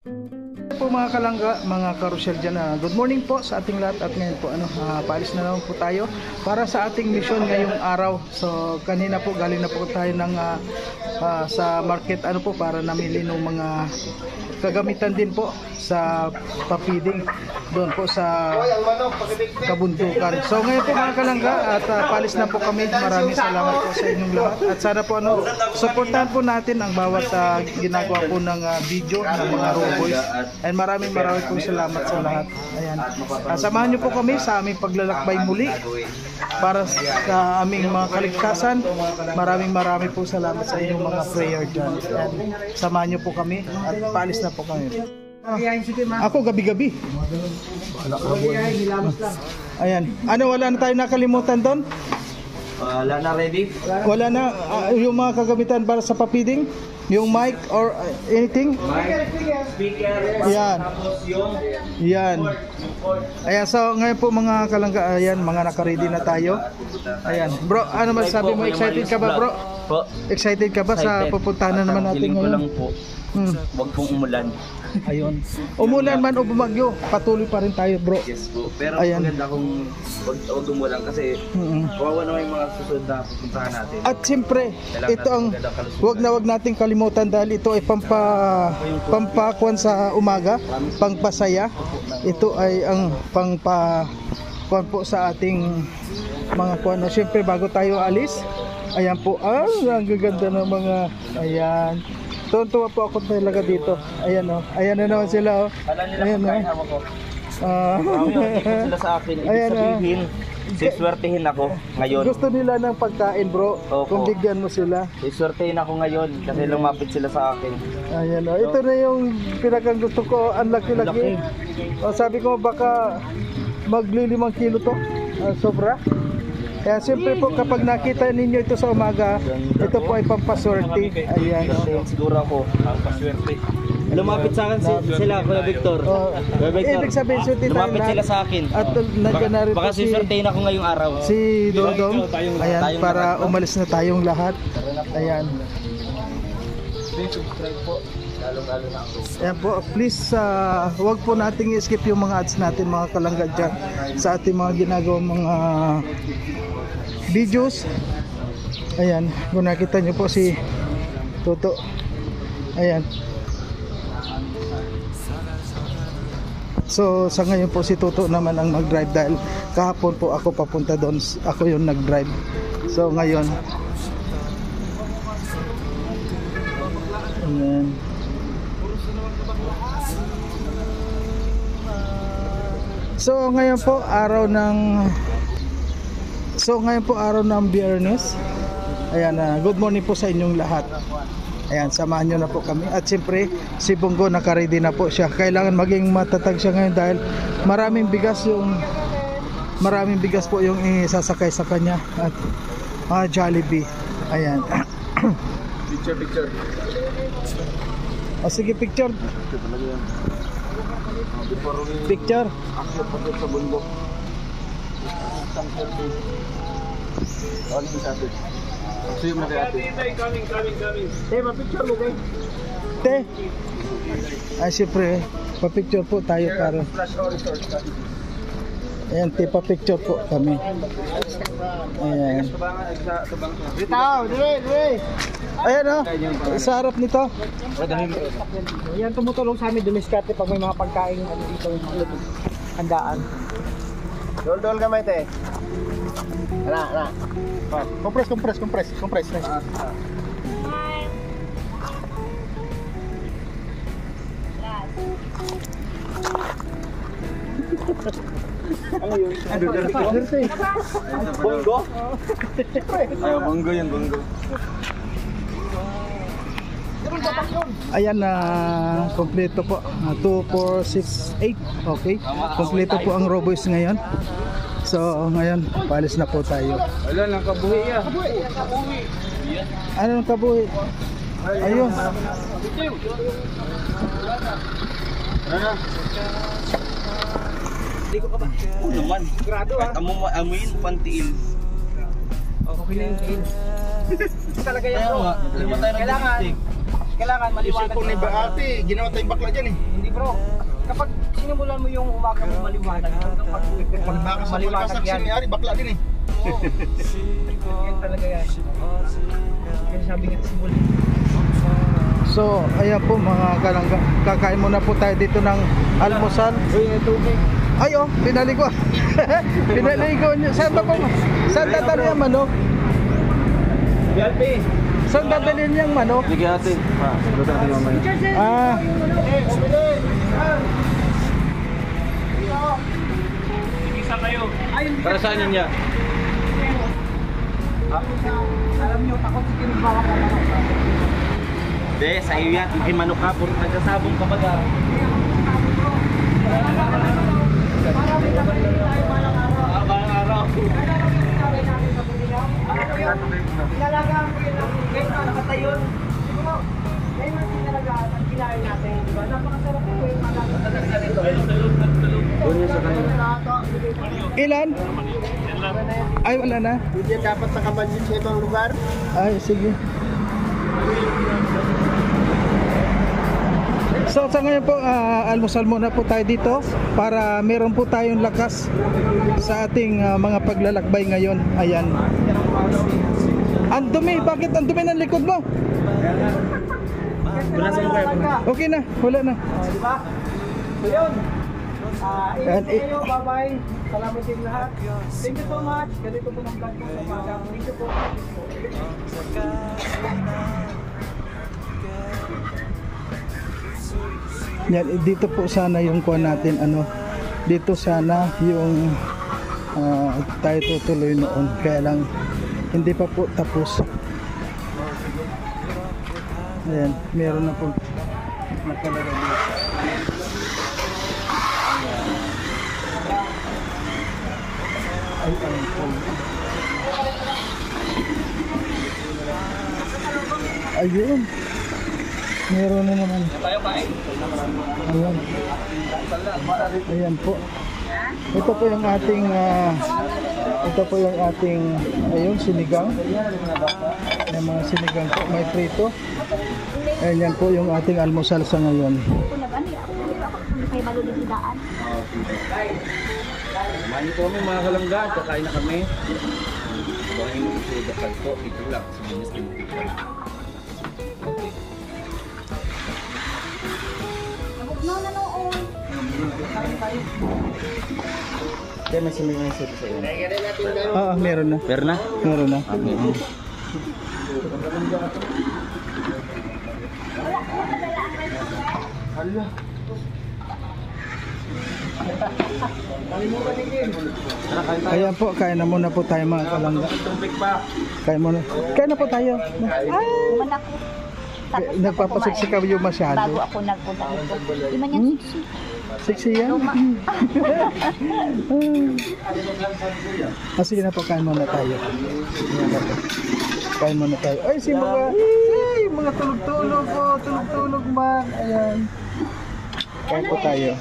Po mga kalangga, mga karusyel dyan, good morning po sa ating lahat. At ngayon po paalis na naman po tayo para sa ating mission ngayong araw. So kanina po galing na po tayo ng sa market para namili ng mga kagamitan din po sa papiding doon po sa kabundukan. So ngayon po mga kalangga at paalis na po kami. Maraming salamat po sa inyong lahat at sana po supportahan po natin ang bawat ginagawa po ng video ng mga roboys. And maraming po salamat sa lahat. Ayan. Samahan niyo po kami sa aming paglalakbay muli para sa aming mga kaligtasan. Maraming po salamat sa inyong mga prayer dyan. Ayan. Samahan niyo po kami at paalis na po kami. Ako gabi-gabi. Ayan. Wala na tayo nakalimutan doon? Wala na, ready? Wala na yung mga kagamitan para sa papiding? Yung mic or anything? Mic, speaker, yan. Tapos yung yan. Ayan, so ngayon po mga kalangga, ayan, mga naka-ready na tayo. Ayan. Bro, ano masasabi mo? Excited ka ba, bro? Po. Excited ka ba sa pupuntahan na naman natin ngayon? Lang po. Wag pong umulan. Ayun. Umulan man o bumagyo, patuloy pa rin tayo, bro. Yes po. Pero ayan, maganda kung wag umulan kasi kawawa naman yung mga susunod na pupuntahan natin. At siyempre, ito ang wag nating kalimutan dahil ito ay pampakuan sa umaga, pangpasaya. Ito ay ang pangpakuan po sa ating mga kuan. Siyempre bago tayo alis, ayan po, ang gaganda ng mga, ayan. Tuwa po ako talaga dito. Ayan ayan na naman sila Ayan sila sa akin. Ibig sabihin, siswertehin ako ngayon. Gusto nila ng pagkain, bro. Opo. Kung bigyan mo sila. Siswertehin ako ngayon kasi lumapit sila sa akin. Ayan ito na yung pinakang gusto ko. Ang laki-laki. Sabi ko baka magli5 kilo to. Sobra. Kaya siyempre po kapag nakita ninyo ito sa umaga, ito po ay pampaswerte. Ayan. Siguro ako, pampaswerte. Lumapit sa akin sila, Kuya Victor. Ibig sabihin, swerte tayo lumapit sila sa akin. At nandiyan na rin po baka siswertehin ako ngayong araw. Si Dodong. Ayan, para umalis na tayong lahat. Ayan. Please subscribe po. Lalo-lalo na ako. Ayan po, please wag po nating i-skip yung mga ads natin mga kalangga dyan sa ating mga ginagawang mga videos. Ayan, kung nakita nyo po si Toto. Ayan. So sa ngayon po si Toto naman ang mag-drive dahil kahapon po ako papunta doon. Ako yung nag-drive. So ngayon. Ayan. So ngayon po araw ng Biyernes. Ayan, good morning po sa inyong lahat. Ayan, samahan nyo na po kami. At siyempre si Bongo naka-ready na po siya. Kailangan maging matatag siya ngayon dahil maraming bigas po yung isasakay sa kanya. At Jollibee. Ayan. Picture. Sige, picture. Picture. Sa bundok. Suyom na kay ate. Te, pa-picture mo kayo. Te. Siyempre, pa-picture po tayo para. Ayan, te, pa-picture po kami. Ayan. Dire. Ayan sa harap nito. Yan tumutulong sa amin dumiskarte pag may mga pagkain dito handaan. Dol gamay te. Ana. Compress. Ano yun? Bongo? Ay, bongo yun, bongo. Ayan na kompleto po. 2, 4, 6, 8. Okay. Kompleto po ang Roboys ngayon. So ngayon, paalis na po tayo. Wala nang kabuhi yan. Ano nang kabuhi? Ayun. Hindi ko ka ba? Oo naman. Grado ah. Amuin, pantiin. Okay na yun. Talaga yan bro. Kailangan maliwanag. Isip ko ni Baati, ginawa tayong bakla dyan eh. bro, kapag sinimulan mo yung umaga mo maliwanag, hanggang pag maliwanag yan. Ari, bakla din eh. Oo. Yan talaga yan. Kaya sabi nga simula. So, ayan po mga kalangga. Kakain muna po tayo dito ng almusal. Uy, may tubig. Ay, oh, pinaligo. Pinaligo niyo. Saan ba po? Saan dadalhin yung manok? Yalpi. Saan dadalhin yung manok? Sige ate. Ha, sagot natin mamaya. Ah, Isa kayo. Ayun. Para saan yun niya? Alam niyo, takot si Kinibawak ka lang. Hindi, sa iyo yan. Makimanok ka. Puro nagsasabong ka pa ka. Balang araw. Pinalagaan ko yun. Ngayon na nakatayon. Siguro, ngayon na pinalagaan ang kinain natin. Diba? Napakasarap ko yung Doon yun sa kanila. ilan? Ay, wala na. Hindi dapat nakabansin sa ibang lugar. Ay, sige. So sa ngayon po, almusal muna po tayo dito para meron po tayong lakas sa ating mga paglalakbay ngayon. Ayan. Ang dumi, bakit ang dumi ng likod mo? Wala sa mukha ko na. Okay na, wala na. Diba? So yun. And Ingat kayo, bye-bye. Salamat din lahat. Thank you so much. Ganito po ng vlog ko sa umaga. Thank you po. yan, dito po sana yung kuha natin, ano, dito sana yung tayo tutuloy noon. Kaya lang, hindi pa po tapos. Ayan, meron na po nakalagay dito. Ay, ang cold. Ayun. Meron na naman. Ayan. Ayan po. Ito po yung ating ayun, sinigang. May mga sinigang po, may prito. Ayan yan po yung ating almusal sa ngayon. May malulidaan. Kumain po kami mga kalanggan. Kakain na kami. Kumain mo sa dapat po. Ito lang. Sa minis ng No, noon. Kaya may sinigang sa iyo. Meron na. Pero na? Meron na. Ayan po, kain na muna po tayo mga kalangga. Kain muna. Kain na po tayo. Naman ako. Tapos Nagpapasiksikaw yung masyado. bago ako nagpunta dito. Di man yan siksi. Sexy yan. Sige na po, kain muna tayo. Kain muna tayo. Ay, mga tulog-tulog po. Tulog-tulog man. Ayan. Kain po tayo.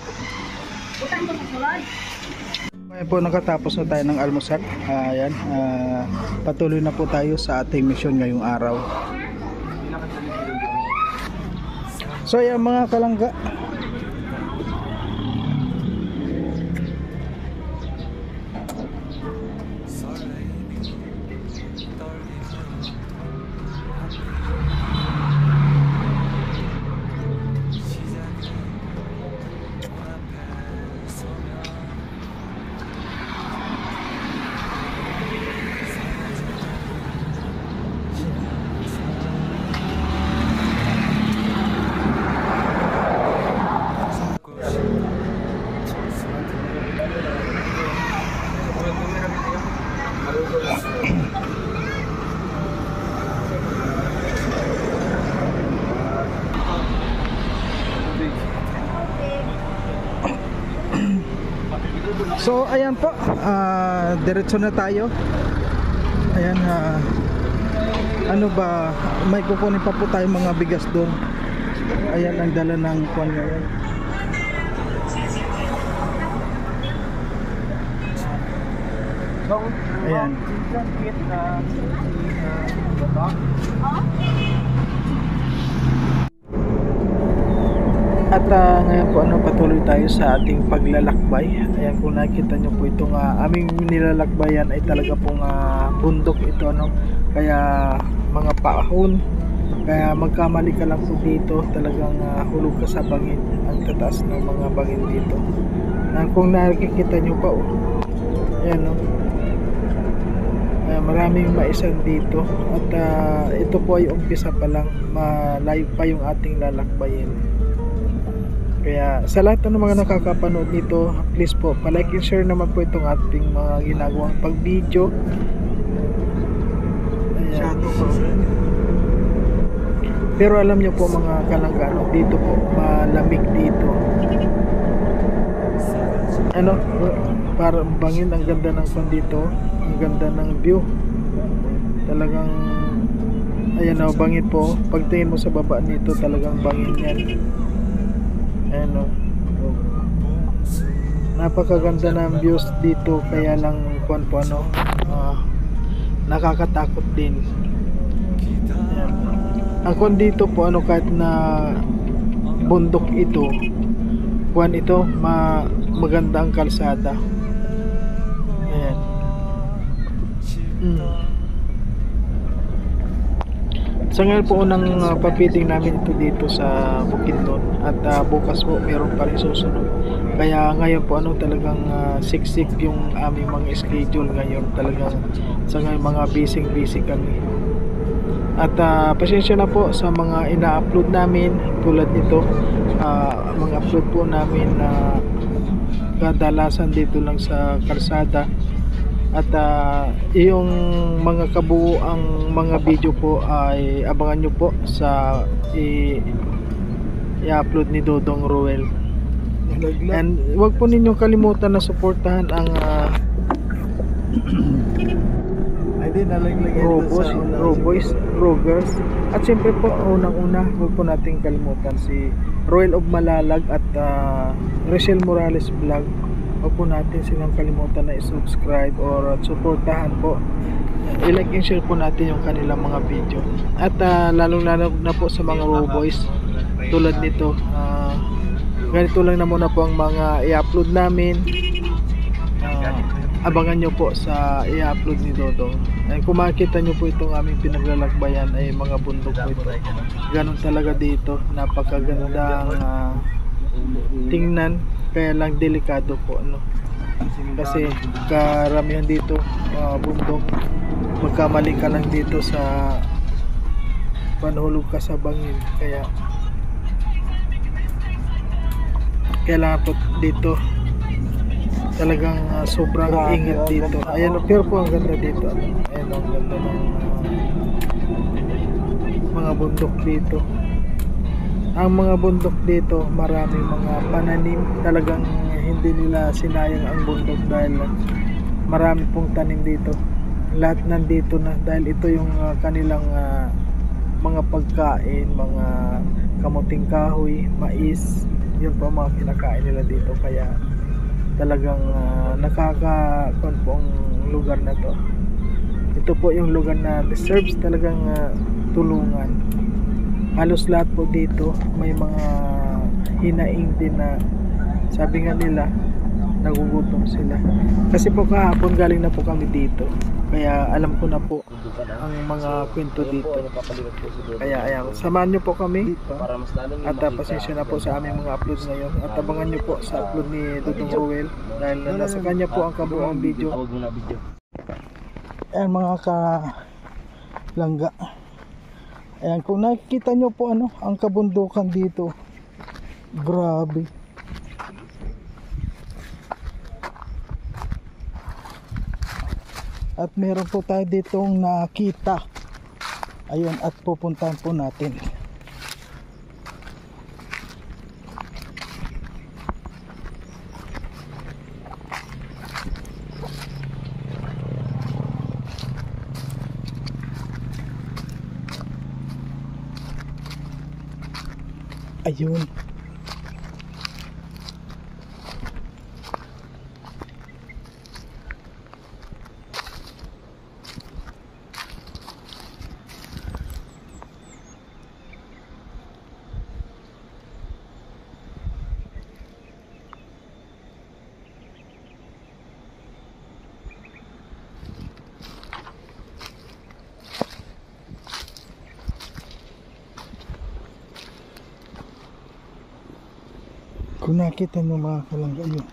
Ngayon po nakatapos na tayo ng almusal. Ayan. Patuloy na po tayo sa ating mission ngayong araw. So ayan mga kalangga. So ayan po, diretso na tayo. Ayan, ano ba, may kukunin pa po tayo mga bigas doon. Ayan ang dala ng kwan ngayon. Ayan. At ngayon po patuloy tayo sa ating paglalakbay. Ayan, kung nakikita nyo po itong aming nilalakbayan ay talaga pong bundok ito kaya mga paahon, kaya magkamali ka lang po dito talagang hulog ka sa bangin, ang tataas ng mga bangin dito. Kung nakikita nyo pa ayan maraming maisan dito at ito po ay umpisa pa lang, malayo pa yung ating lalakbayin. Kaya sa lahat ng mga nakakapanood nito, please po palike and share naman po itong ating mga ginagawang pag-video. Ayan. Pero alam nyo po mga kalanggano, dito po malamig dito. Parang bangin, ang ganda ng dito, ang ganda ng view. Talagang ayan bangin po. Pagtingin mo sa baba nito, talagang bangin yan. Ayan napakaganda ng views dito, kaya lang nakakatakot din. Ayan. Ang dito po kahit na bundok ito, maganda ang kalsada. Ayan. Sa ngayon po unang papiting namin ito dito sa Bukidnon at bukas po meron pa rin susunod. Kaya ngayon po talagang siksik yung aming mga schedule ngayon. Talagang sa ngayon mga busy kami. At pasensya na po sa mga ina-upload namin tulad nito. Mga upload po namin na kadalasan dito lang sa kalsada. At yung mga kabuuang mga video po ay abangan nyo po sa i-upload ni Dodong Roel. And wag po ninyong kalimutan na suportahan ang Rogers. At siyempre po unang-una, wag po nating kalimutan si Roel of Malalag at Rachel Morales Vlog. Huwag po natin silang kalimutan na i-subscribe or suportahan po. I-like and share po natin yung kanilang mga video. At lalong-lalo na po sa mga Roboys tulad nito. Ganito lang na muna po ang mga i-upload namin. Abangan nyo po sa i-upload ni Dodong. Kung makikita nyo po itong aming pinaglalakbayan ay mga bundok po ito. Ganon talaga dito. Napakagandang tingnan. Kaya lang delikado po kasi karamihan dito bundok, magkamali ka lang dito sa panhulog ka sa bangin, kaya kailangan po dito talagang sobrang ingat dito. Ayan pero po ang ganda dito. Ayan ang ganda ng mga bundok dito. Ang mga bundok dito, maraming mga pananim, talagang hindi nila sinayang ang bundok dahil marami pong tanim dito. Lahat nandito na dahil ito yung kanilang mga pagkain, mga kamuting kahoy, mais, yun po mga kinakain nila dito. Kaya talagang nakaka-kon po ang lugar na to. Ito po yung lugar na deserves talagang tulungan. Halos lahat po dito may mga hinaing din na sabi nga nila nagugutom sila. Kasi po kahapon galing na po kami dito. Kaya alam ko na po ang mga kwento dito. Kaya ayan, samahan nyo po kami. At pasensya na po sa aming mga uploads ngayon. At abangan nyo po sa upload ni Dodong Roel dahil nasa kanya po ang kabuuang video. Ayan mga kalangga. Ayan, kung nakikita nyo po ang kabundukan dito, grabe. At meron po tayo ditong nakita. Ayun, at pupuntahan po natin. Ayun. Kung nakita nyo mga kalangga yun.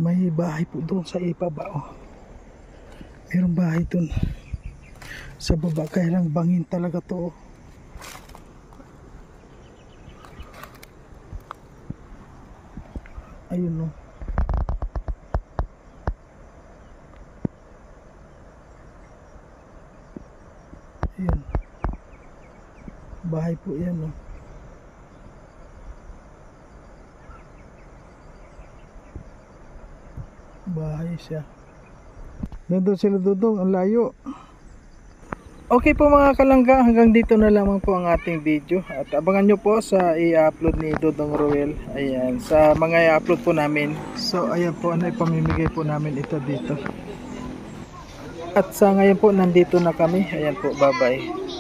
May bahay po doon sa ibaba. Oh. Mayroong bahay doon sa baba, kaya lang bangin talaga to. Oh. Ayun, oh. Ayun. Bahay po yan, oh. Bahay siya. Nandun sila, Dudong, ang layo. Okay po mga kalangga, hanggang dito na lamang po ang ating video. At abangan nyo po sa i-upload ni Dudong Roel. Ayan, sa mga i-upload po namin. So ayan po, ano ipamimigay po namin ito dito. At sa ngayon po, nandito na kami. Ayan po, bye bye.